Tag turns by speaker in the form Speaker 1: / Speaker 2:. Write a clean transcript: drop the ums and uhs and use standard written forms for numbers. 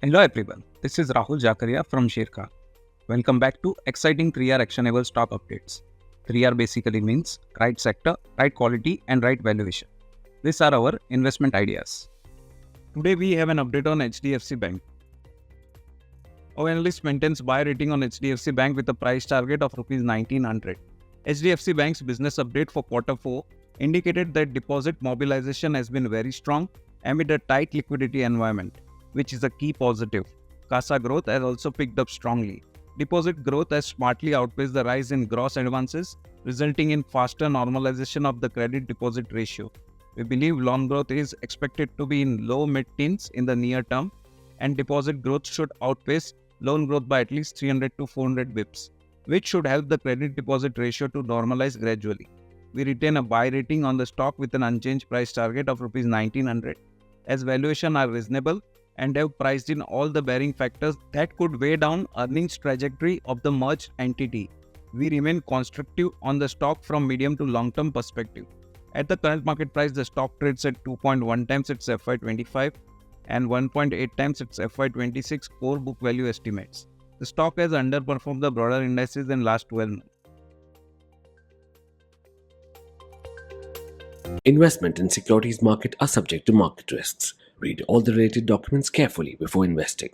Speaker 1: Hello everyone, this is Rahul Jakaria from Sharekhan. Welcome back to exciting 3R actionable stock updates. 3R basically means right sector, right quality and right valuation. These are our investment ideas. Today we have an update on HDFC Bank. Our analyst maintains buy rating on HDFC Bank with a price target of Rs 1900. HDFC Bank's business update for Q4 indicated that deposit mobilization has been very strong amid a tight liquidity environment, which is a key positive. CASA growth has also picked up strongly. Deposit growth has smartly outpaced the rise in gross advances, resulting in faster normalization of the credit deposit ratio. We believe loan growth is expected to be in low mid-teens in the near term, and deposit growth should outpace loan growth by at least 300 to 400 bips, which should help the credit deposit ratio to normalize gradually. We retain a buy rating on the stock with an unchanged price target of Rs 1900, as valuation are reasonable and have priced in all the bearing factors that could weigh down earnings trajectory of the merged entity. We remain constructive on the stock from medium to long-term perspective. At the current market price, the stock trades at 2.1 times its FY25 and 1.8 times its FY26 core book value estimates. The stock has underperformed the broader indices in last 12 months.
Speaker 2: Investment in securities market are subject to market risks. Read all the related documents carefully before investing.